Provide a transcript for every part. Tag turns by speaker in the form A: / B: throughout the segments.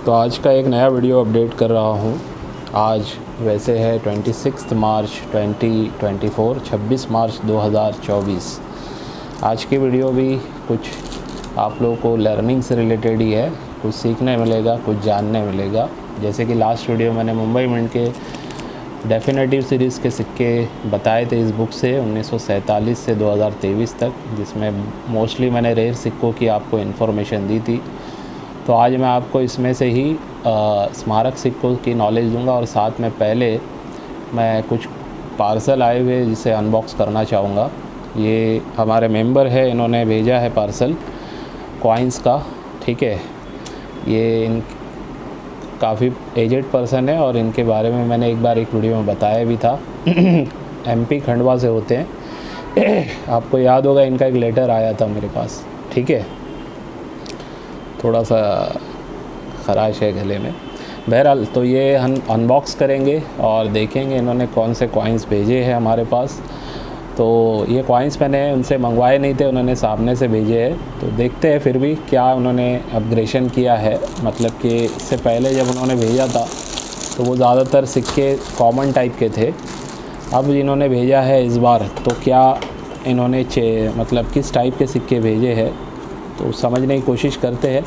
A: तो आज का एक नया वीडियो अपडेट कर रहा हूँ। आज वैसे है 26 मार्च 2024, 26 मार्च 2024। आज की वीडियो भी कुछ आप लोगों को लर्निंग से रिलेटेड ही है, कुछ सीखने मिलेगा, कुछ जानने मिलेगा। जैसे कि लास्ट वीडियो मैंने मुंबई मिंट के डेफिनेटिव सीरीज़ के सिक्के बताए थे इस बुक से 1947 से 2023 तक, जिसमें मोस्टली मैंने रेयर सिक्कों की आपको इन्फॉर्मेशन दी थी। तो आज मैं आपको इसमें से ही स्मारक सिक्कों की नॉलेज दूंगा और साथ में पहले मैं कुछ पार्सल आए हुए जिसे अनबॉक्स करना चाहूँगा। ये हमारे मेंबर है, इन्होंने भेजा है पार्सल कॉइन्स का, ठीक है। ये काफ़ी एजेड पर्सन है और इनके बारे में मैंने एक बार एक वीडियो में बताया भी था। एमपी खंडवा से होते हैं। आपको याद होगा इनका एक लेटर आया था मेरे पास, ठीक है। थोड़ा सा ख़राश है गले में। बहरहाल तो ये हम अनबॉक्स करेंगे और देखेंगे इन्होंने कौन से कॉइन्स भेजे हैं हमारे पास। तो ये कॉइन्स मैंने उनसे मंगवाए नहीं थे, उन्होंने सामने से भेजे हैं। तो देखते हैं फिर भी क्या उन्होंने अपग्रेडेशन किया है। मतलब कि इससे पहले जब उन्होंने भेजा था तो वो ज़्यादातर सिक्के कॉमन टाइप के थे। अब इन्होंने भेजा है इस बार, तो क्या इन्होंने मतलब किस टाइप के सिक्के भेजे हैं तो समझने की कोशिश करते हैं।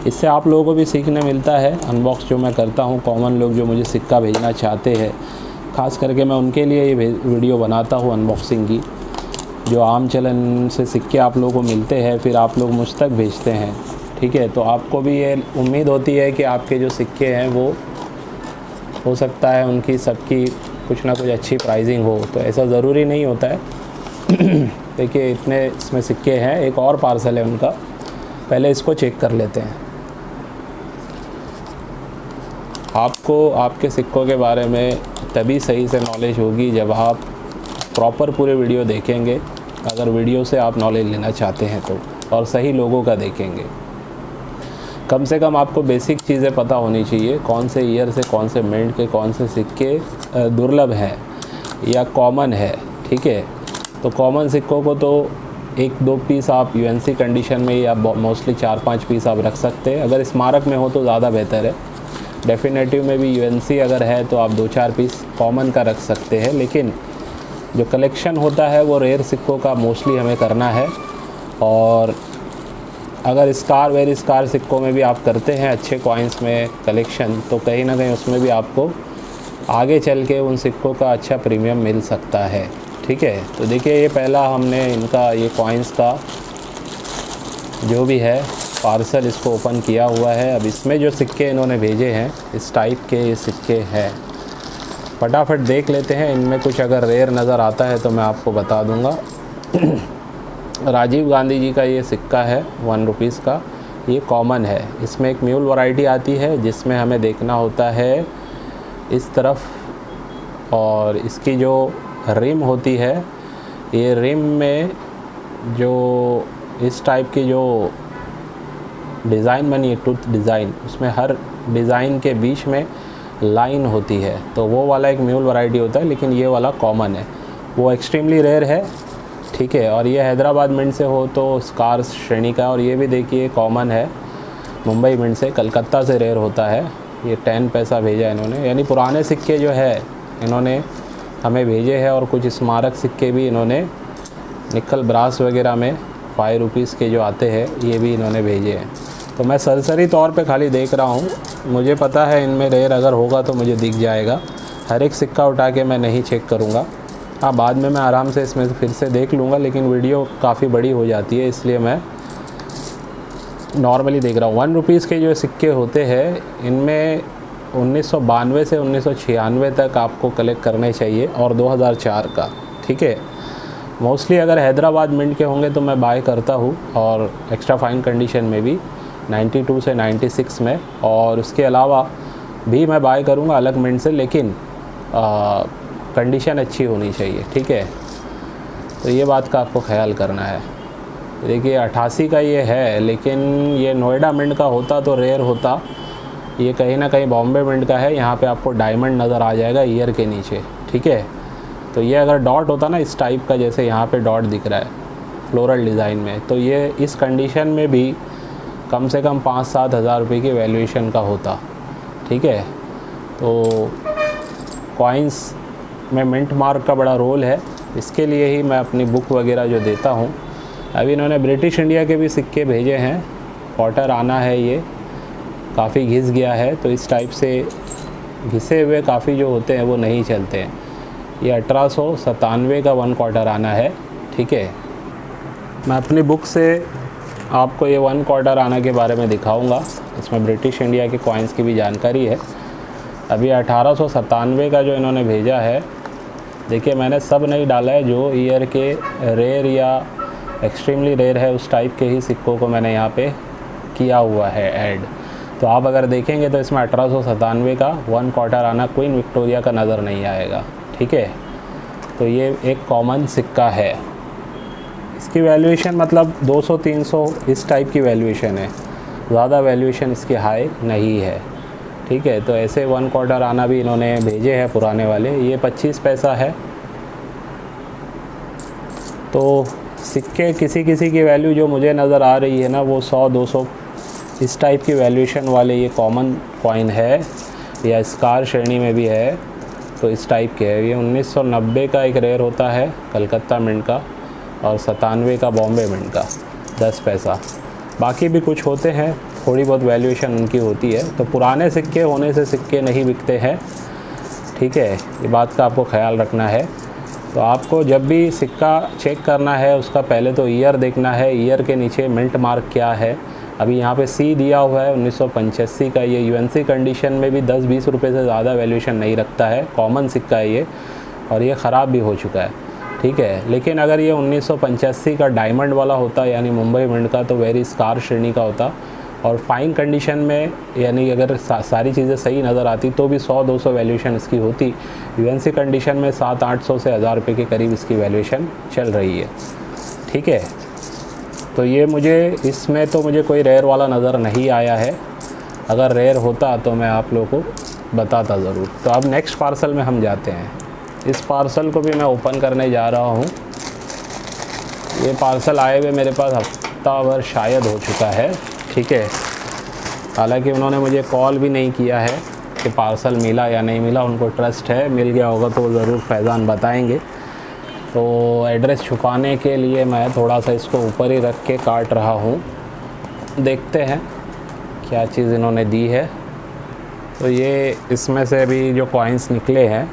A: इससे आप लोगों को भी सीखने मिलता है। अनबॉक्स जो मैं करता हूँ, कॉमन लोग जो मुझे सिक्का भेजना चाहते हैं, ख़ास करके मैं उनके लिए ये वीडियो बनाता हूँ अनबॉक्सिंग की। जो आम चलन से सिक्के आप लोगों को मिलते हैं, फिर आप लोग मुझ तक भेजते हैं, ठीक है। तो आपको भी ये उम्मीद होती है कि आपके जो सिक्के हैं वो हो सकता है उनकी सबकी कुछ ना कुछ अच्छी प्राइसिंग हो। तो ऐसा ज़रूरी नहीं होता है। देखिए इतने इसमें सिक्के हैं। एक और पार्सल है उनका, पहले इसको चेक कर लेते हैं। आपको आपके सिक्कों के बारे में तभी सही से नॉलेज होगी जब आप प्रॉपर पूरे वीडियो देखेंगे। अगर वीडियो से आप नॉलेज लेना चाहते हैं तो, और सही लोगों का देखेंगे। कम से कम आपको बेसिक चीज़ें पता होनी चाहिए, कौन से ईयर से कौन से मिंट के कौन से सिक्के दुर्लभ हैं या कॉमन है, ठीक है। तो कॉमन सिक्कों को तो 1-2 पीस आप यूएनसी कंडीशन में या मोस्टली 4-5 पीस आप रख सकते हैं। अगर स्मारक में हो तो ज़्यादा बेहतर है। डेफिनेटिव में भी यूएनसी अगर है तो आप 2-4 पीस कॉमन का रख सकते हैं। लेकिन जो कलेक्शन होता है वो रेयर सिक्कों का मोस्टली हमें करना है। और अगर स्कार वेरी स्कार सिक्कों में भी आप करते हैं अच्छे कॉइन्स में कलेक्शन, तो कहीं ना कहीं उसमें भी आपको आगे चल के उन सिक्कों का अच्छा प्रीमियम मिल सकता है, ठीक है। तो देखिए ये पहला हमने इनका ये कॉइन्स का जो भी है पार्सल इसको ओपन किया हुआ है। अब इसमें जो सिक्के इन्होंने भेजे हैं इस टाइप के ये सिक्के हैं। फटाफट देख लेते हैं। इनमें कुछ अगर रेयर नज़र आता है तो मैं आपको बता दूंगा। राजीव गांधी जी का ये सिक्का है 1 रुपीज़ का, ये कॉमन है। इसमें एक म्यूल वैरायटी आती है जिसमें हमें देखना होता है इस तरफ, और इसकी जो रिम होती है, ये रिम में जो इस टाइप की जो डिज़ाइन बनी है, टूथ डिज़ाइन, उसमें हर डिज़ाइन के बीच में लाइन होती है। तो वो वाला एक म्यूल वैरायटी होता है, लेकिन ये वाला कॉमन है, वो एक्सट्रीमली रेयर है, ठीक है। और ये हैदराबाद मिंट से हो तो स्कार श्रेणी का। और ये भी देखिए कॉमन है, मुंबई मिंट से, कलकत्ता से रेयर होता है। ये 10 पैसा भेजा इन्होंने, यानी पुराने सिक्के जो है इन्होंने हमें भेजे हैं। और कुछ स्मारक सिक्के भी इन्होंने निकल ब्रास वगैरह में 5 रुपीज़ के जो आते हैं ये भी इन्होंने भेजे हैं। तो मैं सरसरी तौर पे खाली देख रहा हूँ, मुझे पता है इनमें रेयर अगर होगा तो मुझे दिख जाएगा। हर एक सिक्का उठा के मैं नहीं चेक करूँगा। हाँ, बाद में मैं आराम से इसमें फिर से देख लूँगा, लेकिन वीडियो काफ़ी बड़ी हो जाती है इसलिए मैं नॉर्मली देख रहा हूँ। 1 रुपीज़ के जो सिक्के होते हैं इनमें 1992 से 1996 तक आपको कलेक्ट करने चाहिए, और 2004 का, ठीक है। मोस्टली अगर हैदराबाद मिंट के होंगे तो मैं बाय करता हूँ, और एक्स्ट्रा फाइन कंडीशन में भी 92 से 96 में, और उसके अलावा भी मैं बाय करूँगा अलग मिंट से, लेकिन कंडीशन अच्छी होनी चाहिए, ठीक है। तो ये बात का आपको ख्याल करना है। देखिए 88 का ये है, लेकिन ये नोएडा मिंट का होता तो रेयर होता। ये कहीं ना कहीं बॉम्बे मिंट का है। यहाँ पे आपको डायमंड नज़र आ जाएगा ईयर के नीचे, ठीक है। तो ये अगर डॉट होता ना इस टाइप का, जैसे यहाँ पे डॉट दिख रहा है फ्लोरल डिज़ाइन में, तो ये इस कंडीशन में भी कम से कम 5-7 हज़ार रुपये की वैल्यूएशन का होता। ठीक है, तो कॉइन्स में मिंट मार्क का बड़ा रोल है, इसके लिए ही मैं अपनी बुक वगैरह जो देता हूँ। अभी इन्होंने ब्रिटिश इंडिया के भी सिक्के भेजे हैं, क्वार्टर आना है, ये काफ़ी घिस गया है, तो इस टाइप से घिसे हुए काफ़ी जो होते हैं वो नहीं चलते हैं। ये 1897 का 1 क्वार्टर आना है। ठीक है, मैं अपनी बुक से आपको ये 1 क्वार्टर आना के बारे में दिखाऊंगा। इसमें ब्रिटिश इंडिया के कॉइन्स की भी जानकारी है। अभी 1897 का जो इन्होंने भेजा है, देखिए मैंने सब नहीं डाला है, जो ईयर के रेयर या एक्सट्रीमली रेयर है उस टाइप के ही सिक्कों को मैंने यहाँ पे किया हुआ है ऐड। तो आप अगर देखेंगे तो इसमें 1897 का 1 क्वार्टर आना क्वीन विक्टोरिया का नज़र नहीं आएगा। ठीक है, तो ये एक कॉमन सिक्का है। इसकी वैल्यूएशन मतलब 200-300 इस टाइप की वैल्यूएशन है, ज़्यादा वैल्यूएशन इसकी हाई नहीं है। ठीक है, तो ऐसे 1 क्वार्टर आना भी इन्होंने भेजे हैं पुराने वाले। ये 25 पैसा है। तो सिक्के किसी किसी की वैल्यू जो मुझे नज़र आ रही है ना, वो 100-200 इस टाइप की वैल्यूएशन वाले ये कॉमन कॉइन है, या स्कार श्रेणी में भी है, तो इस टाइप के है। ये 1990 का एक रेयर होता है कलकत्ता मिंट का, और 97 का बॉम्बे मिंट का 10 पैसा। बाकी भी कुछ होते हैं, थोड़ी बहुत वैल्यूएशन उनकी होती है। तो पुराने सिक्के होने से सिक्के नहीं बिकते हैं। ठीक है, ये बात का आपको ख्याल रखना है। तो आपको जब भी सिक्का चेक करना है, उसका पहले तो ईयर देखना है, ईयर के नीचे मिंट मार्क क्या है। अभी यहाँ पे सी दिया हुआ है 1985 का। ये यूएनसी कंडीशन में भी 10-20 रुपये से ज़्यादा वैल्यूएशन नहीं रखता है, कॉमन सिक्का है ये, और ये ख़राब भी हो चुका है। ठीक है, लेकिन अगर ये 1985 का डायमंड वाला होता, यानी मुंबई मिंट का, तो वेरी स्कार श्रेणी का होता, और फाइन कंडीशन में, यानी अगर सारी चीज़ें सही नज़र आती तो भी 100-200 वैल्यूएशन इसकी होती। यूएनसी कंडीशन में 700-800 से 1000 रुपये के करीब इसकी वैल्यूएशन चल रही है। ठीक है, तो ये इसमें तो मुझे कोई रेयर वाला नज़र नहीं आया है। अगर रेयर होता तो मैं आप लोगों को बताता ज़रूर। तो अब नेक्स्ट पार्सल में हम जाते हैं। इस पार्सल को भी मैं ओपन करने जा रहा हूँ। ये पार्सल आए हुए मेरे पास हफ्ता भर शायद हो चुका है। ठीक है, हालांकि उन्होंने मुझे कॉल भी नहीं किया है कि पार्सल मिला या नहीं मिला। उनको ट्रस्ट है, मिल गया होगा तो ज़रूर फैज़ान बताएंगे। तो एड्रेस छुपाने के लिए मैं थोड़ा सा इसको ऊपर ही रख के काट रहा हूँ। देखते हैं क्या चीज़ इन्होंने दी है। तो ये इसमें से भी जो कॉइन्स निकले हैं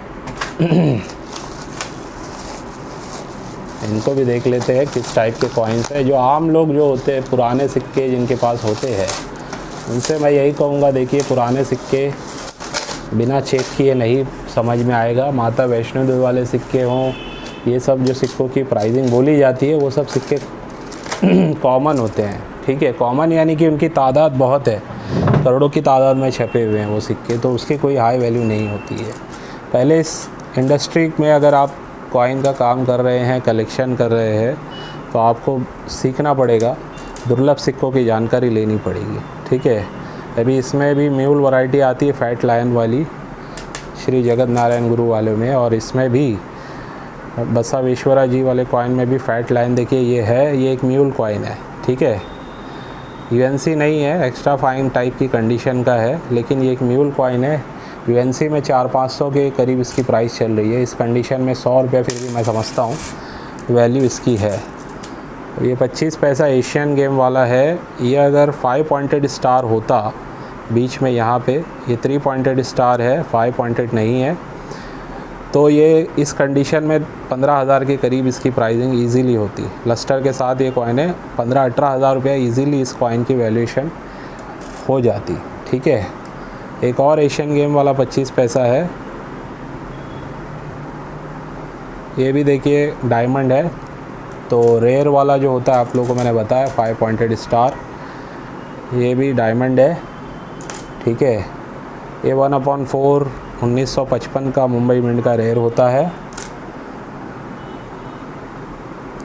A: इनको भी देख लेते हैं किस टाइप के कॉइन्स है। जो आम लोग जो होते हैं, पुराने सिक्के जिनके पास होते हैं, उनसे मैं यही कहूँगा, देखिए पुराने सिक्के बिना चेक किए नहीं समझ में आएगा। माता वैष्णो देवी वाले सिक्के हों, ये सब जो सिक्कों की प्राइसिंग बोली जाती है, वो सब सिक्के कॉमन होते हैं। ठीक है, कॉमन यानी कि उनकी तादाद बहुत है, करोड़ों की तादाद में छपे हुए हैं वो सिक्के, तो उसकी कोई हाई वैल्यू नहीं होती है। पहले इस इंडस्ट्री में अगर आप कॉइन का काम कर रहे हैं, कलेक्शन कर रहे हैं, तो आपको सीखना पड़ेगा, दुर्लभ सिक्कों की जानकारी लेनी पड़ेगी। ठीक है, अभी इसमें भी म्यूल वैरायटी आती है, फैट लायन वाली, श्री जगत नारायण गुरु वाले में, और इसमें भी बसवेश्वरा जी वाले कॉइन में भी फैट लाइन देखिए ये है। ये एक म्यूल कॉइन है। ठीक है, यूएनसी नहीं है, एक्स्ट्रा फाइन टाइप की कंडीशन का है, लेकिन ये एक म्यूल कॉइन है। यूएनसी में 400-500 के करीब इसकी प्राइस चल रही है। इस कंडीशन में 100 रुपये फिर भी मैं समझता हूँ वैल्यू इसकी है। ये 25 पैसा एशियन गेम वाला है। ये अगर 5 पॉइंटेड स्टार होता बीच में यहाँ पे, ये 3 पॉइंटेड स्टार है, 5 पॉइंटेड नहीं है, तो ये इस कंडीशन में 15,000 के करीब इसकी प्राइसिंग ईज़िली होती। लस्टर के साथ ये कॉइन है, 15-18 हज़ार रुपये ईज़िली इस कॉइन की वैल्यूएशन हो जाती। ठीक है, एक और एशियन गेम वाला 25 पैसा है। ये भी देखिए डायमंड है, तो रेयर वाला जो होता है आप लोगों को मैंने बताया 5 पॉइंटेड स्टार, ये भी डायमंड है। ठीक है, ये 1/4 1955 का मुंबई मिंट का रेयर होता है।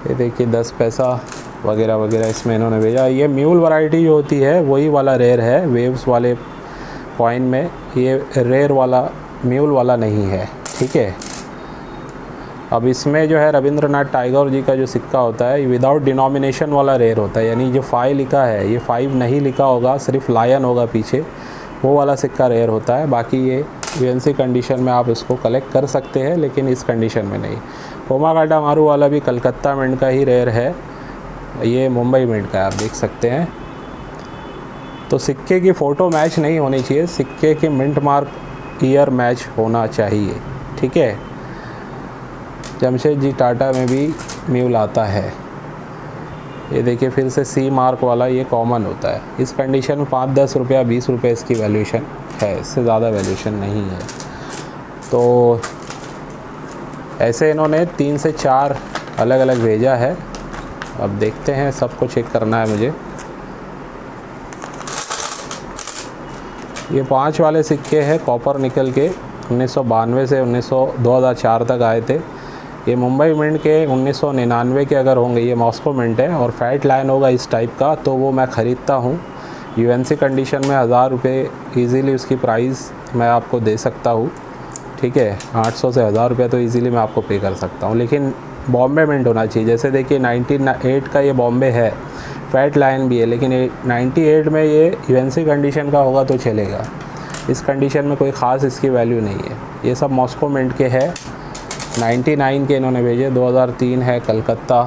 A: ये देखिए 10 पैसा वगैरह वगैरह इसमें इन्होंने भेजा। ये म्यूल वैरायटी जो होती है वही वाला रेयर है, वेव्स वाले कॉइन में। ये रेयर वाला म्यूल वाला नहीं है। ठीक है, अब इसमें जो है रविंद्रनाथ टैगोर जी का जो सिक्का होता है विदाउट डिनोमिनेशन वाला रेयर होता है, यानी जो 5 लिखा है ये 5 नहीं लिखा होगा, सिर्फ लायन होगा पीछे, वो वाला सिक्का रेयर होता है। बाकी ये यूएनसी कंडीशन में आप इसको कलेक्ट कर सकते हैं, लेकिन इस कंडीशन में नहीं। कोमागाटामारू वाला भी कलकत्ता मिंट का ही रेयर है, ये मुंबई मिंट का है, आप देख सकते हैं। तो सिक्के की फ़ोटो मैच नहीं होनी चाहिए, सिक्के के मिंट मार्क ईयर मैच होना चाहिए, ठीक है। जमशेद जी टाटा में भी म्यूल आता है। ये देखिए फिर से सी मार्क वाला, ये कॉमन होता है। इस कंडीशन में 5-10 रुपया 20 रुपये इसकी वैल्यूशन है, इससे ज़्यादा वैल्यूशन नहीं है। तो ऐसे इन्होंने 3 से 4 अलग अलग भेजा है। अब देखते हैं, सबको चेक करना है मुझे। ये 5 वाले सिक्के हैं कॉपर निकल के, 1992 से 2004 तक आए थे। ये मुंबई मिंट के 1999 के अगर होंगे, ये मॉस्को मिंट है और फैट लाइन होगा इस टाइप का, तो वो मैं ख़रीदता हूँ। यूएनसी कंडीशन में 1000 रुपये ईज़िली उसकी प्राइस मैं आपको दे सकता हूँ, ठीक है। 800 से 1000 रुपये तो ईज़िली मैं आपको पे कर सकता हूँ, लेकिन बॉम्बे मिंट होना चाहिए। जैसे देखिए 98 का ये बॉम्बे है, फैट लाइन भी है, लेकिन 98 में ये यूएनसी कंडीशन का होगा तो चलेगा। इस कंडीशन में कोई ख़ास इसकी वैल्यू नहीं है। ये सब मॉस्को मिंट के है, 99 के इन्होंने भेजे, 2003 है कलकत्ता।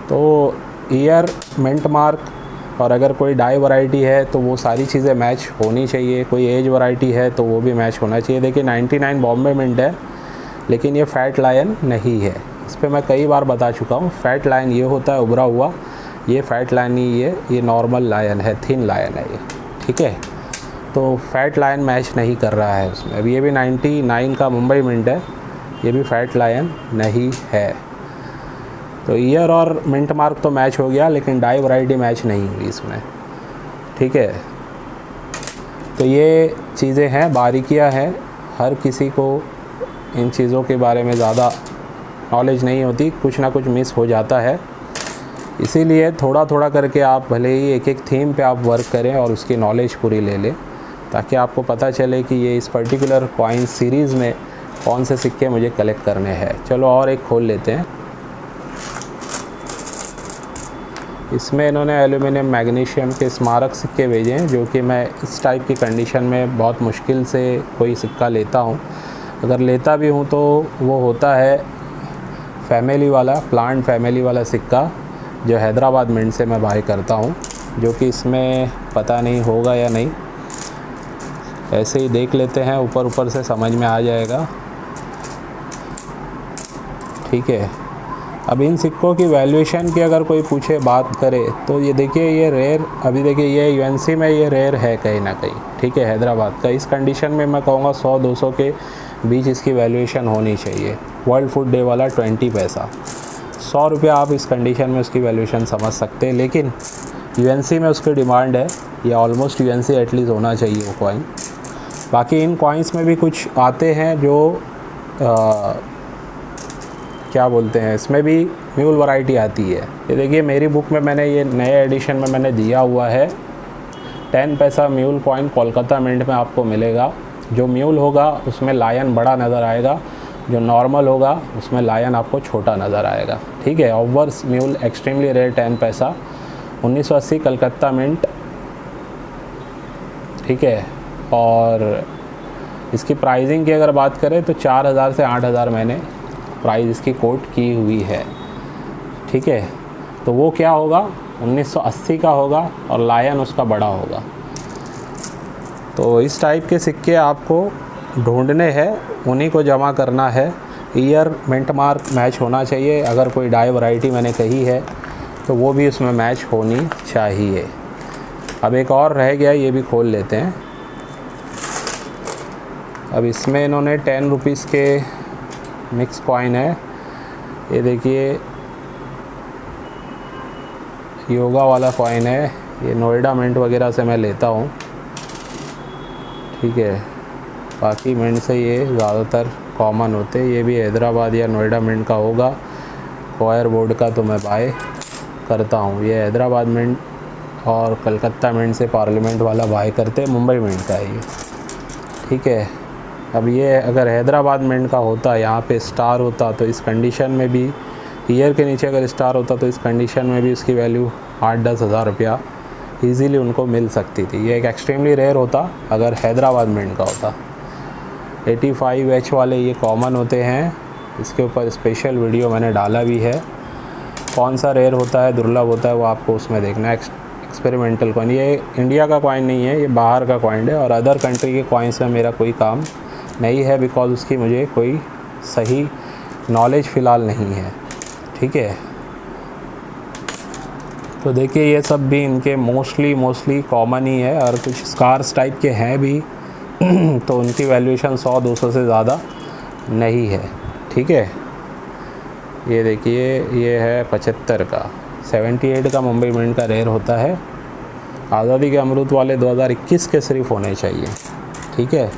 A: तो ईयर, मिंट मार्क, और अगर कोई डाई वैरायटी है तो वो सारी चीज़ें मैच होनी चाहिए। कोई एज वैरायटी है तो वो भी मैच होना चाहिए। देखिए 99 बॉम्बे मिंट है, लेकिन ये फैट लायन नहीं है। इस पर मैं कई बार बता चुका हूँ। फैट लायन ये होता है उभरा हुआ, ये फैट लायन नहीं है, ये नॉर्मल लायन है, थिन लायन है ये, ठीक है। तो फैट लायन मैच नहीं कर रहा है उसमें। अब ये भी 99 का मुंबई मिंट है, ये भी फैट लायन नहीं है। तो ईयर और मिंट मार्क तो मैच हो गया, लेकिन डाई वैरायटी मैच नहीं हुई इसमें, ठीक है। तो ये चीज़ें हैं, बारीकियां हैं। हर किसी को इन चीज़ों के बारे में ज़्यादा नॉलेज नहीं होती, कुछ ना कुछ मिस हो जाता है। इसीलिए थोड़ा थोड़ा करके आप भले ही एक एक थीम पे आप वर्क करें और उसकी नॉलेज पूरी ले लें, ताकि आपको पता चले कि ये इस पर्टिकुलर कॉइन सीरीज़ में कौन से सिक्के मुझे कलेक्ट करने हैं। चलो और एक खोल लेते हैं। इसमें इन्होंने एल्यूमिनियम मैग्नीशियम के स्मारक सिक्के भेजे हैं, जो कि मैं इस टाइप की कंडीशन में बहुत मुश्किल से कोई सिक्का लेता हूँ। अगर लेता भी हूँ तो वो होता है फैमिली वाला, प्लांट फैमिली वाला सिक्का, जो हैदराबाद मिंट से मैं बाय करता हूँ, जो कि इसमें पता नहीं होगा या नहीं। ऐसे ही देख लेते हैं, ऊपर ऊपर से समझ में आ जाएगा, ठीक है। अब इन सिक्कों की वैल्यूएशन की अगर कोई पूछे, बात करे, तो ये देखिए ये रेयर, अभी देखिए ये यूएनसी में ये रेयर है कहीं ना कहीं, ठीक है, हैदराबाद का। इस कंडीशन में मैं कहूँगा 100-200 के बीच इसकी वैल्यूएशन होनी चाहिए। वर्ल्ड फूड डे वाला 20 पैसा, 100 रुपया आप इस कंडीशन में उसकी वैल्यूएशन समझ सकते हैं। लेकिन यूएनसी में उसकी डिमांड है, या ऑलमोस्ट यूएनसी एटलीस्ट होना चाहिए वो कॉइन। बाकी इन कॉइन्स में भी कुछ आते हैं जो क्या बोलते हैं, इसमें भी म्यूल वैरायटी आती है। ये देखिए मेरी बुक में मैंने ये नए एडिशन में मैंने दिया हुआ है, 10 पैसा म्यूल कॉइन कोलकाता मिंट में आपको मिलेगा। जो म्यूल होगा उसमें लायन बड़ा नज़र आएगा, जो नॉर्मल होगा उसमें लायन आपको छोटा नज़र आएगा, ठीक है। ओवर्स म्यूल एक्सट्रीमली रेयर 10 पैसा, 1980 कलकत्ता मिंट, ठीक है। और इसकी प्राइसिंग की अगर बात करें तो 4000 से 8000 मैंने प्राइस इसकी कोट की हुई है, ठीक है। तो वो क्या होगा, 1980 का होगा और लायन उसका बड़ा होगा। तो इस टाइप के सिक्के आपको ढूंढने हैं, उन्हीं को जमा करना है। ईयर, मिंट मार्क मैच होना चाहिए। अगर कोई डाई वैरायटी मैंने कही है तो वो भी उसमें मैच होनी चाहिए। अब एक और रह गया, ये भी खोल लेते हैं। अब इसमें इन्होंने 10 रुपीज़ के मिक्स कॉइन है। ये देखिए योगा वाला कॉइन है, ये नोएडा मिंट वगैरह से मैं लेता हूँ, ठीक है। बाकी मिंट से ये ज़्यादातर कॉमन होते हैं। ये भी हैदराबाद या नोएडा मिंट का होगा। कॉयर बोर्ड का तो मैं बाय करता हूँ। ये हैदराबाद मिंट और कलकत्ता मिंट से पार्लियामेंट वाला बाय करते हैं। मुंबई मिंट का है ये, ठीक है। अब ये अगर हैदराबाद मिंट का होता, यहाँ पे स्टार होता, तो इस कंडीशन में भी ईयर के नीचे अगर स्टार होता तो इस कंडीशन में भी उसकी वैल्यू 8-10 हज़ार रुपया ईज़िली उनको मिल सकती थी। ये एक एक्सट्रीमली रेयर होता अगर हैदराबाद मिंट का होता। 85H वाले ये कॉमन होते हैं, इसके ऊपर स्पेशल वीडियो मैंने डाला भी है। कौन सा रेयर होता है, दुर्लभ होता है, वो आपको उसमें देखना है। एक्सपेरिमेंटल कॉइन, ये इंडिया का कॉइन नहीं है, ये बाहर का कॉइन है और अदर कंट्री के कॉइन्स में मेरा कोई काम नहीं है, बिकॉज़ उसकी मुझे कोई सही नॉलेज फ़िलहाल नहीं है। ठीक है, तो देखिए ये सब भी इनके मोस्टली कॉमन ही है और कुछ स्कार्स टाइप के हैं भी तो उनकी वैल्यूएशन 100-200 से ज़्यादा नहीं है। ठीक है, ये देखिए ये है 75 का, 78 का मुंबई मिंट का रेयर होता है। आज़ादी के अमृत वाले 2021 के सिर्फ होने चाहिए। ठीक है,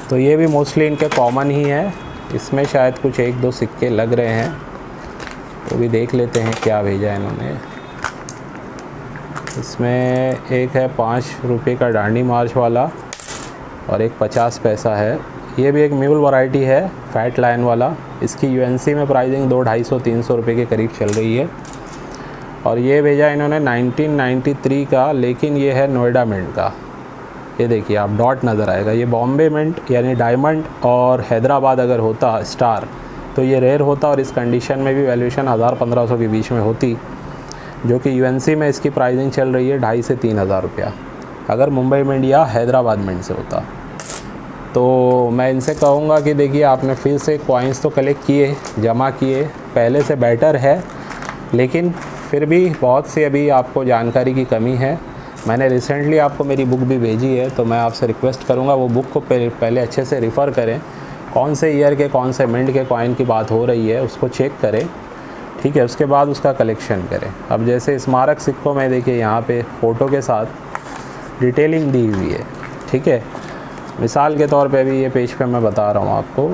A: तो ये भी मोस्टली इनके कॉमन ही है। इसमें शायद कुछ 1-2 सिक्के लग रहे हैं, तो भी देख लेते हैं क्या भेजा है इन्होंने। इसमें एक है 5 रुपये का डांडी मार्च वाला और एक 50 पैसा है। ये भी एक म्यूल वैरायटी है, फैट लाइन वाला। इसकी यूएनसी में प्राइसिंग 200-250-300 रुपये के करीब चल रही है। और ये भेजा इन्होंने 1993 का, लेकिन ये है नोएडा मिंट का। ये देखिए आप डॉट नज़र आएगा, ये बॉम्बे मिंट यानी डायमंड और हैदराबाद अगर होता स्टार तो ये रेयर होता और इस कंडीशन में भी वैल्यूएशन 1000-1500 के बीच में होती, जो कि यूएनसी में इसकी प्राइसिंग चल रही है 2500 से 3000 रुपया अगर मुंबई मिंट या हैदराबाद मिंट से होता। तो मैं इनसे कहूँगा कि देखिए आपने फिर से कॉइन्स तो कलेक्ट किए, जमा किए, पहले से बेटर है, लेकिन फिर भी बहुत सी अभी आपको जानकारी की कमी है। मैंने रिसेंटली आपको मेरी बुक भी भेजी है, तो मैं आपसे रिक्वेस्ट करूँगा वो बुक को पहले अच्छे से रिफ़र करें, कौन से ईयर के कौन से मिंट के कॉइन की बात हो रही है उसको चेक करें। ठीक है, उसके बाद उसका कलेक्शन करें। अब जैसे स्मारक सिक्कों में देखिए यहाँ पे फ़ोटो के साथ डिटेलिंग दी हुई है। ठीक है, मिसाल के तौर पे भी ये पेज पे मैं बता रहा हूँ आपको,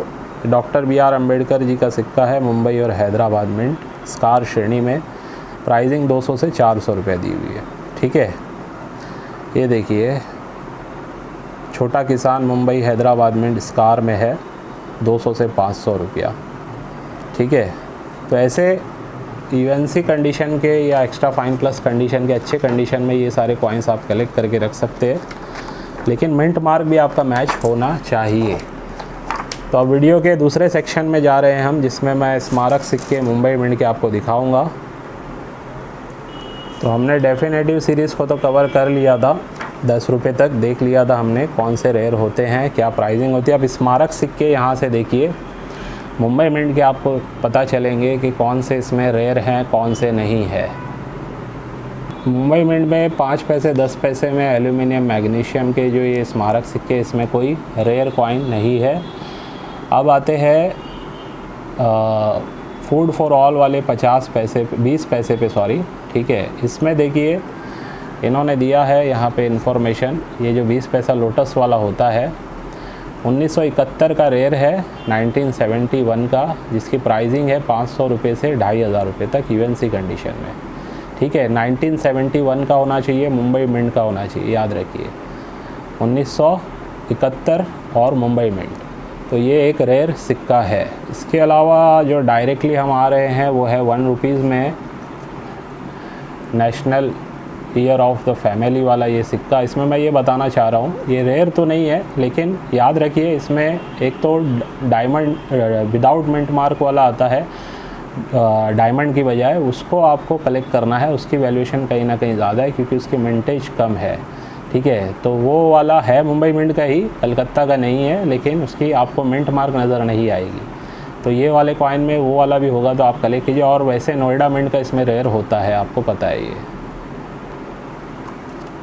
A: डॉक्टर BR अम्बेडकर जी का सिक्का है, मुंबई और हैदराबाद मिंट, स्कार श्रेणी में, प्राइसिंग 200 से 400 रुपये दी हुई है। ठीक है, ये देखिए छोटा किसान मुंबई हैदराबाद मिंट स्कार में है, 200 से 500 रुपया। ठीक है, तो ऐसे यूएनसी कंडीशन के या एक्स्ट्रा फाइन प्लस कंडीशन के अच्छे कंडीशन में ये सारे कॉइन्स आप कलेक्ट करके रख सकते हैं, लेकिन मिंट मार्क भी आपका मैच होना चाहिए। तो अब वीडियो के दूसरे सेक्शन में जा रहे हैं हम, जिसमें मैं स्मारक सिक्के मुंबई मिंट के आपको दिखाऊंगा। तो हमने डेफिनेटिव सीरीज़ को तो कवर कर लिया था, 10 रुपये तक देख लिया था हमने, कौन से रेयर होते हैं, क्या प्राइसिंग होती है। अब स्मारक सिक्के यहाँ से देखिए मुंबई मिंट के आपको पता चलेंगे कि कौन से इसमें रेयर हैं, कौन से नहीं है। मुंबई मिंट में 5 पैसे 10 पैसे में एल्यूमिनियम मैग्नीशियम के जो ये स्मारक सिक्के, इसमें कोई रेयर कॉइन नहीं है। अब आते हैं फूड फॉर ऑल वाले 20 पैसे पे सॉरी। ठीक है, इसमें देखिए इन्होंने दिया है यहाँ पे इन्फॉर्मेशन, ये जो 20 पैसा लोटस वाला होता है 1971 का रेयर है, 1971 का, जिसकी प्राइसिंग है 500 रुपये से 2500 रुपये तक यूएनसी कंडीशन में। ठीक है, 1971 का होना चाहिए, मुंबई मिंट का होना चाहिए, याद रखिए 1971 और मुंबई मिंट। तो ये एक रेयर सिक्का है। इसके अलावा जो डायरेक्टली हम आ रहे हैं वो है 1 रुपीज़ में national year of the family वाला ये सिक्का। इसमें मैं ये बताना चाह रहा हूँ, ये रेयर तो नहीं है, लेकिन याद रखिए इसमें एक तो डायमंड विदाउट मिंट मार्क वाला आता है, डायमंड की बजाय उसको आपको कलेक्ट करना है। उसकी वैल्यूएशन कहीं ना कहीं ज़्यादा है क्योंकि उसकी मिंटेज कम है। ठीक है, तो वो वाला है मुंबई मिंट का ही, कलकत्ता का नहीं है, लेकिन उसकी आपको मिंट मार्क नज़र नहीं आएगी। तो ये वाले कॉइन में वो वाला भी होगा तो आप कलेक्ट कीजिए। और वैसे नोएडा मिंट का इसमें रेयर होता है, आपको पता है ये।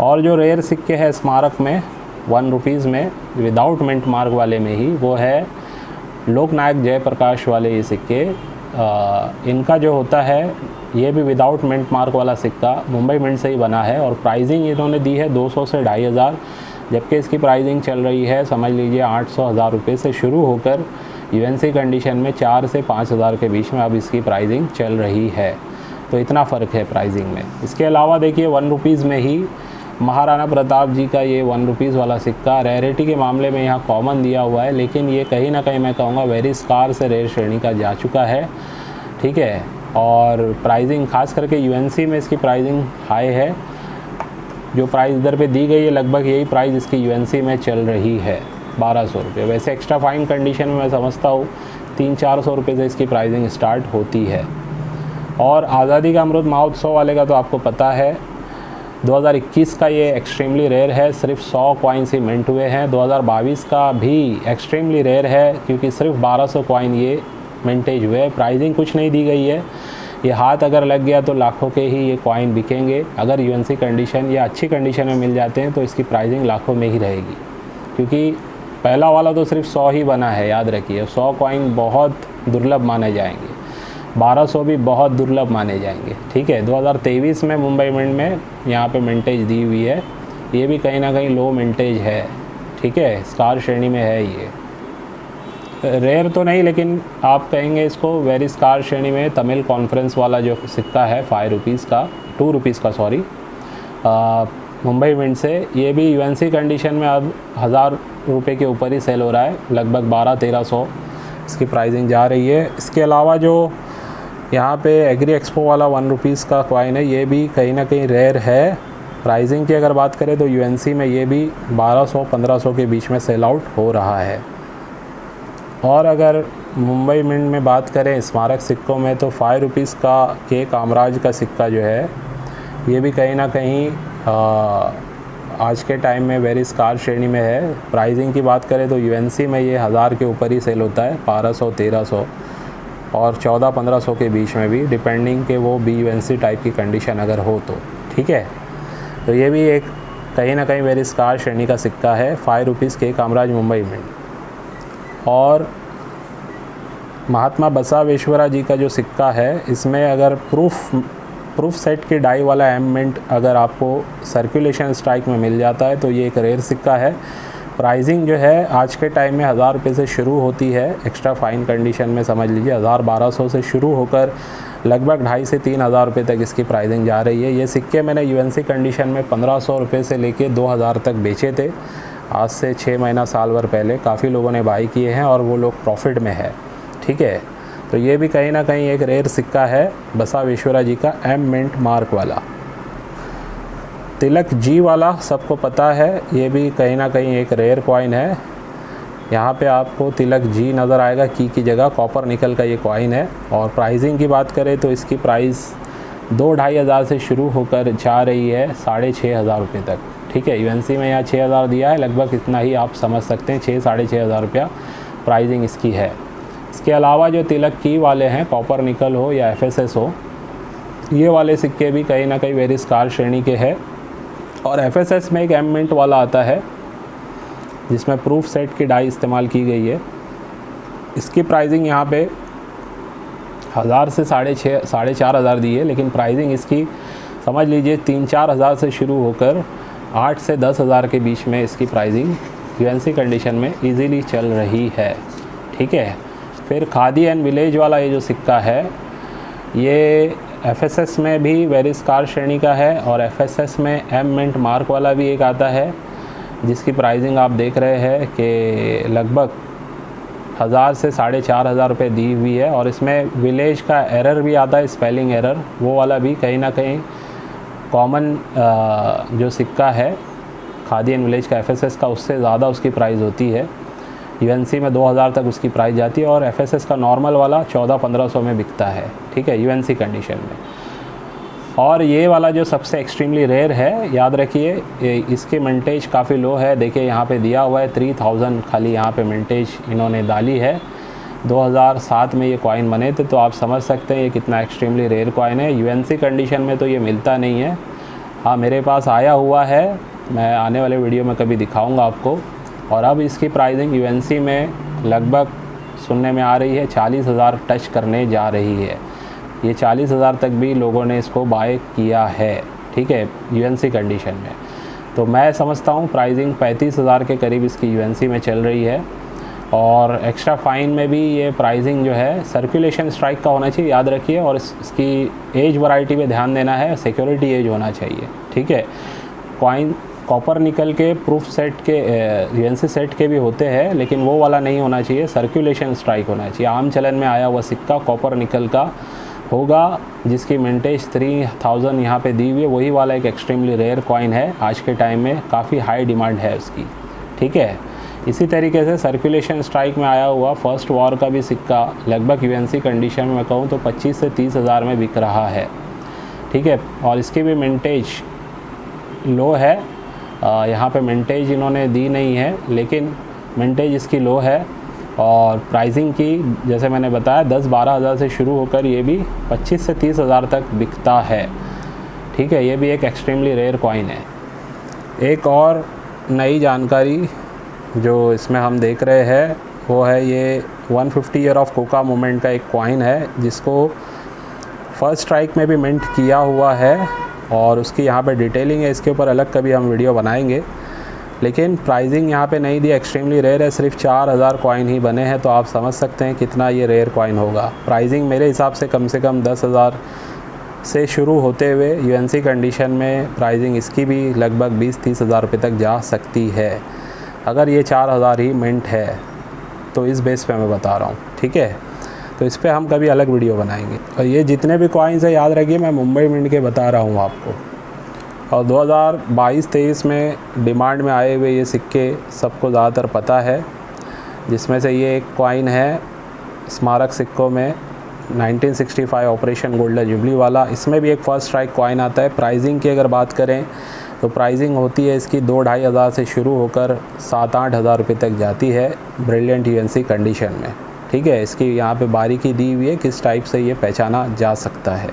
A: और जो रेयर सिक्के हैं स्मारक में 1 रुपीज़ में विदाउट मिंट मार्क वाले में ही, वो है लोकनायक जयप्रकाश वाले ये सिक्के। इनका जो होता है ये भी विदाउट मिंट मार्क वाला सिक्का मुंबई मिंट से ही बना है और प्राइसिंग इन्होंने दी है 200 से 2500, जबकि इसकी प्राइसिंग चल रही है समझ लीजिए 800-1000 रुपये से शुरू होकर यूएनसी कंडीशन में 4 से 5000 के बीच में अब इसकी प्राइसिंग चल रही है। तो इतना फ़र्क है प्राइसिंग में। इसके अलावा देखिए 1 रुपीज़ में ही महाराणा प्रताप जी का ये 1 रुपीज़ वाला सिक्का रेयरिटी के मामले में यहाँ कॉमन दिया हुआ है, लेकिन ये कहीं ना कहीं मैं कहूँगा वेरी स्कार से रेयर श्रेणी का जा चुका है। ठीक है, और प्राइसिंग खास करके यूएनसी में इसकी प्राइसिंग हाई है। जो प्राइस इधर पे दी गई है लगभग यही प्राइस इसकी यूएनसी में चल रही है, 1200 रुपये। वैसे एक्स्ट्रा फाइन कंडीशन में मैं समझता हूँ 300-400 रुपये से इसकी प्राइसिंग स्टार्ट होती है। और आज़ादी का अमृत महोत्सव वाले का तो आपको पता है 2021 का ये एक्सट्रीमली रेयर है, सिर्फ 100 कॉइन्स ही मिंट हुए हैं। 2022 का भी एक्सट्रीमली रेयर है क्योंकि सिर्फ 1200 कॉइन ये मिंटेज हुए। प्राइसिंग कुछ नहीं दी गई है, ये हाथ अगर लग गया तो लाखों के ही ये कॉइन बिकेंगे। अगर यूएनसी कंडीशन या अच्छी कंडीशन में मिल जाते हैं तो इसकी प्राइसिंग लाखों में ही रहेगी, क्योंकि पहला वाला तो सिर्फ 100 ही बना है, याद रखिए। 100 कॉइन बहुत दुर्लभ माने जाएंगे, 1200 भी बहुत दुर्लभ माने जाएंगे। ठीक है, 2023 में मुंबई मिंट में यहाँ पे मिंटेज दी हुई है, ये भी कहीं ना कहीं लो मिंटेज है। ठीक है, स्कार श्रेणी में है, ये रेयर तो नहीं लेकिन आप कहेंगे इसको वेरी स्कार श्रेणी में। तमिल कॉन्फ्रेंस वाला जो सिक्का है 5 रुपीज़ का, 2 रुपीज़ का सॉरी, मुंबई मिंट से, ये भी यूएनसी कंडीशन में अब 1000 रुपये के ऊपर ही सेल हो रहा है, लगभग 1200-1300 इसकी प्राइसिंग जा रही है। इसके अलावा जो यहाँ पे एग्री एक्सपो वाला 1 रुपीज़ का कॉइन है, ये भी कहीं ना कहीं रेयर है। प्राइसिंग की अगर बात करें तो यूएनसी में ये भी 1200-1500 के बीच में सेल आउट हो रहा है। और अगर मुंबई मिंट में बात करें स्मारक सिक्कों में तो 5 रुपीज़ का के कामराज का सिक्का जो है ये भी कहीं ना कहीं आज के टाइम में वेरी स्कार श्रेणी में है। प्राइसिंग की बात करें तो यूएनसी में ये 1000 के ऊपर ही सेल होता है, 1200-1300 और 1400-1500 के बीच में भी, डिपेंडिंग के वो BUNC टाइप की कंडीशन अगर हो तो। ठीक है, तो ये भी एक कहीं ना कहीं वेरी स्कार श्रेणी का सिक्का है, 5 रुपीज़ के कामराज मुंबई मिंट। और महात्मा बसवेश्वरा जी का जो सिक्का है, इसमें अगर प्रूफ सेट की डाई वाला एम मिंट अगर आपको सर्कुलेशन स्ट्राइक में मिल जाता है तो ये एक रेयर सिक्का है। प्राइसिंग जो है आज के टाइम में 1000 रुपये से शुरू होती है, एक्स्ट्रा फाइन कंडीशन में समझ लीजिए 1000-1200 से शुरू होकर लगभग 2500 से 3000 रुपये तक इसकी प्राइसिंग जा रही है। ये सिक्के मैंने यूएनसी कंडीशन में 1500 रुपये से लेके 2000 तक बेचे थे, आज से 6 महीना साल भर पहले। काफ़ी लोगों ने बाई किए हैं और वो लोग प्रॉफिट में है। ठीक है, तो ये भी कहीं ना कहीं एक रेयर सिक्का है बसवेश्वरा जी का एम मिंट मार्क वाला। तिलक जी वाला सबको पता है, ये भी कहीं ना कहीं एक रेयर कॉइन है। यहाँ पे आपको तिलक जी नज़र आएगा, की जगह कॉपर निकल का ये कॉइन है। और प्राइसिंग की बात करें तो इसकी प्राइस 2-2.5 हज़ार से शुरू होकर जा रही है 6500 रुपये तक। ठीक है, यूएनसी में यहाँ 6000 दिया है, लगभग इतना ही आप समझ सकते हैं, 6-6500 रुपया प्राइसिंग इसकी है। इसके अलावा जो तिलक की वाले हैं, कॉपर निकल हो या FSS हो, ये वाले सिक्के भी कहीं ना कहीं वेरी स्कार श्रेणी के हैं। और FSS में एक एम मिंट वाला आता है जिसमें प्रूफ सेट की डाई इस्तेमाल की गई है। इसकी प्राइसिंग यहाँ पे 1000 से 4.5 हज़ार दी है, लेकिन प्राइसिंग इसकी समझ लीजिए 3-4 हज़ार से शुरू होकर 8 से 10 हज़ार के बीच में इसकी प्राइसिंग यूएनसी कंडीशन में इजीली चल रही है। ठीक है, फिर खादी एंड विलेज वाला ये जो सिक्का है, ये FSS में भी वेरी स्कार श्रेणी का है और FSS में एम मिंट मार्क वाला भी एक आता है, जिसकी प्राइसिंग आप देख रहे हैं कि लगभग 1000 से 4.5 रुपये दी हुई है। और इसमें विलेज का एरर भी आता है, स्पेलिंग एरर, वो वाला भी कहीं ना कहीं कॉमन जो सिक्का है खादी एंड विलेज का FSS का, उससे ज़्यादा उसकी प्राइस होती है। यूएनसी में 2000 तक उसकी प्राइस जाती है और FSS का नॉर्मल वाला 1400-1500 में बिकता है। ठीक है, यूएनसी कंडीशन में। और ये वाला जो सबसे एक्सट्रीमली रेयर है, याद रखिए इसकी मिंटेज काफ़ी लो है। देखिए यहाँ पे दिया हुआ है 3000 खाली यहाँ पे मिंटेज इन्होंने डाली है। 2007 में ये कॉइन बने थे, तो आप समझ सकते हैं ये कितना एक्सट्रीमली रेयर कॉइन है। यूएनसी कंडीशन में तो ये मिलता नहीं है। हाँ, मेरे पास आया हुआ है, मैं आने वाले वीडियो में कभी दिखाऊंगा आपको। और अब इसकी प्राइसिंग यूएनसी में लगभग सुनने में आ रही है 40,000 टच करने जा रही है। ये 40,000 तक भी लोगों ने इसको बाय किया है। ठीक है, यूएनसी कंडीशन में। तो मैं समझता हूँ प्राइसिंग 35,000 के करीब इसकी यूएनसी में चल रही है। और एक्स्ट्रा फाइन में भी ये प्राइसिंग जो है सर्कुलेशन स्ट्राइक का होना चाहिए, याद रखिए। और इसकी एज वैरायटी पे ध्यान देना है, सिक्योरिटी एज होना चाहिए। ठीक है, कॉइन कॉपर निकल के प्रूफ सेट के यूएनसी सेट के भी होते हैं, लेकिन वो वाला नहीं होना चाहिए, सर्कुलेशन स्ट्राइक होना चाहिए। आम चलन में आया हुआ सिक्का कॉपर निकल का होगा, जिसकी मिंटेज 3000 यहाँ पे दी हुई है, वही वाला एक एक्सट्रीमली रेयर कॉइन है। आज के टाइम में काफ़ी हाई डिमांड है उसकी, ठीक है। इसी तरीके से सर्कुलेशन स्ट्राइक में आया हुआ फर्स्ट वॉर का भी सिक्का लगभग यूएनसी कंडीशन में मैं कहूँ तो 25 से 30 हज़ार में बिक रहा है, ठीक है। और इसकी भी मिंटेज लो है, यहाँ पे मिंटेज इन्होंने दी नहीं है, लेकिन मिंटेज इसकी लो है। और प्राइसिंग की जैसे मैंने बताया 10-12 हज़ार से शुरू होकर ये भी 25 से 30 हज़ार तक बिकता है, ठीक है। ये भी एक एक्सट्रीमली रेयर कॉइन है। एक और नई जानकारी जो इसमें हम देख रहे हैं वो है ये 150 ईयर ऑफ कोका मूवमेंट का एक कॉइन है, जिसको फर्स्ट स्ट्राइक में भी मिंट किया हुआ है और उसकी यहाँ पे डिटेलिंग है। इसके ऊपर अलग कभी हम वीडियो बनाएंगे, लेकिन प्राइसिंग यहाँ पे नहीं दी, एक्सट्रीमली रेयर है। सिर्फ 4000 कॉइन ही बने हैं, तो आप समझ सकते हैं कितना ये रेयर कॉइन होगा। प्राइसिंग मेरे हिसाब से कम 10,000 से शुरू होते हुए यूएनसी कंडीशन में प्राइसिंग इसकी भी लगभग 20-30 हज़ार रुपये तक जा सकती है, अगर ये 4000 ही मिंट है तो। इस बेस पे मैं बता रहा हूँ, ठीक है। तो इस पे हम कभी अलग वीडियो बनाएंगे। और ये जितने भी कॉइन्स है याद रखिए, मैं मुंबई मिंट के बता रहा हूँ आपको। और 2022-23 में डिमांड में आए हुए ये सिक्के सबको ज़्यादातर पता है, जिसमें से ये एक कॉइन है स्मारक सिक्कों में 1965 ऑपरेशन गोल्डन जुबली वाला। इसमें भी एक फर्स्ट स्ट्राइक कॉइन आता है। प्राइसिंग की अगर बात करें तो प्राइसिंग होती है इसकी 2-2.5 हज़ार से शुरू होकर 7-8 हज़ार रुपये तक जाती है ब्रिलियंट यूएनसी कंडीशन में, ठीक है। इसकी यहाँ पे बारीकी दी हुई है किस टाइप से ये पहचाना जा सकता है।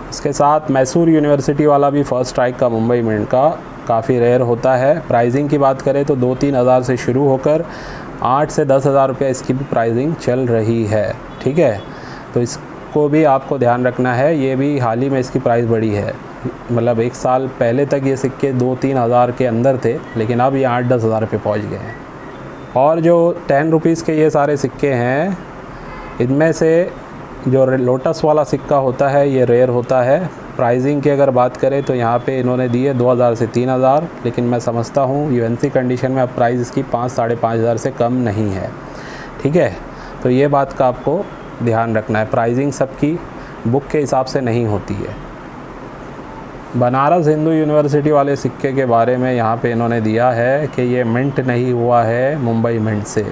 A: इसके साथ मैसूर यूनिवर्सिटी वाला भी फर्स्ट स्ट्राइक का मुंबई मिंट का काफ़ी रेयर होता है। प्राइसिंग की बात करें तो 2-3 हज़ार से शुरू होकर 8 से 10 हज़ार रुपये इसकी भी प्राइसिंग चल रही है, ठीक है। तो इसको भी आपको ध्यान रखना है। ये भी हाल ही में इसकी प्राइस बढ़ी है, मतलब 1 साल पहले तक ये सिक्के 2-3 हज़ार के अंदर थे, लेकिन अब ये 8-10 हज़ार रुपये पहुँच गए हैं। और जो 10 रुपीज़ के ये सारे सिक्के हैं, इनमें से जो लोटस वाला सिक्का होता है ये रेयर होता है। प्राइसिंग की अगर बात करें तो यहाँ पे इन्होंने दी है 2000 से 3000, लेकिन मैं समझता हूँ यूएनसी कंडीशन में अब प्राइस इसकी 5-5.5 हज़ार से कम नहीं है, ठीक है। तो ये बात का आपको ध्यान रखना है, प्राइसिंग सबकी बुक के हिसाब से नहीं होती है। बनारस हिंदू यूनिवर्सिटी वाले सिक्के के बारे में यहाँ पे इन्होंने दिया है कि ये मिंट नहीं हुआ है मुंबई मिंट से।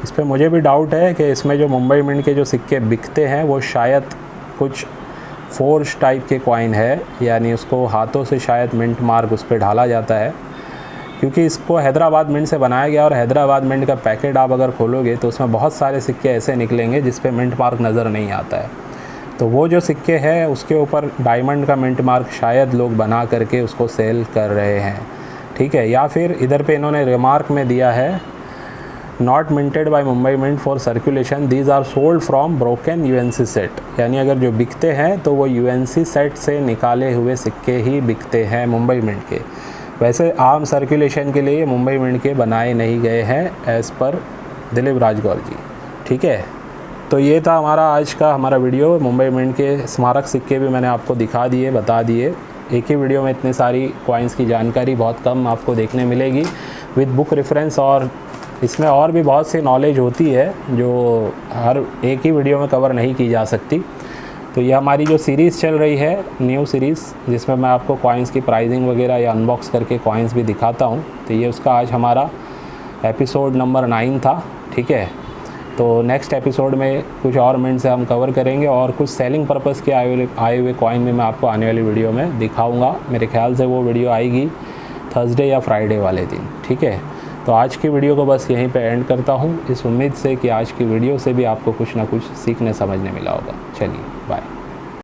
A: इस पर मुझे भी डाउट है कि इसमें जो मुंबई मिंट के जो सिक्के बिकते हैं वो शायद कुछ फोर्ज टाइप के कॉइन है, यानी उसको हाथों से शायद मिंट मार्क उस पर ढाला जाता है, क्योंकि इसको हैदराबाद मिंट से बनाया गया। और हैदराबाद मिंट का पैकेट आप अगर खोलोगे तो उसमें बहुत सारे सिक्के ऐसे निकलेंगे जिस पे मिंट मार्क नज़र नहीं आता है। तो वो जो सिक्के हैं उसके ऊपर डायमंड का मिंट मार्क शायद लोग बना करके उसको सेल कर रहे हैं, ठीक है। या फिर इधर पे इन्होंने रिमार्क में दिया है not minted by Mumbai mint for circulation, these are sold from broken UNC set, यानी अगर जो बिकते हैं तो वो यूएनसी सेट से निकाले हुए सिक्के ही बिकते हैं मुंबई मिंट के। वैसे आम सर्कुलेशन के लिए मुंबई मिंट के बनाए नहीं गए हैं एज़ पर दिलीप राजगौर जी, ठीक है। तो ये था हमारा वीडियो। मुंबई मिंट के स्मारक सिक्के भी मैंने आपको दिखा दिए, बता दिए। एक ही वीडियो में इतनी सारी कॉइन्स की जानकारी बहुत कम आपको देखने मिलेगी विद बुक रेफरेंस, और इसमें और भी बहुत सी नॉलेज होती है जो हर एक ही वीडियो में कवर नहीं की जा सकती। तो ये हमारी जो सीरीज़ चल रही है न्यू सीरीज़, जिसमें मैं आपको कॉइन्स की प्राइसिंग वगैरह या अनबॉक्स करके कॉइन्स भी दिखाता हूँ। तो ये उसका आज हमारा एपिसोड नंबर 9 था, ठीक है। तो नेक्स्ट एपिसोड में कुछ और मिनट से हम कवर करेंगे, और कुछ सेलिंग पर्पज़ के आए हुए कॉइन में मैं आपको आने वाली वीडियो में दिखाऊंगा। मेरे ख्याल से वो वीडियो आएगी थर्सडे या फ्राइडे वाले दिन, ठीक है। तो आज की वीडियो को बस यहीं पे एंड करता हूँ, इस उम्मीद से कि आज की वीडियो से भी आपको कुछ ना कुछ सीखने समझने मिला होगा। चलिए बाय।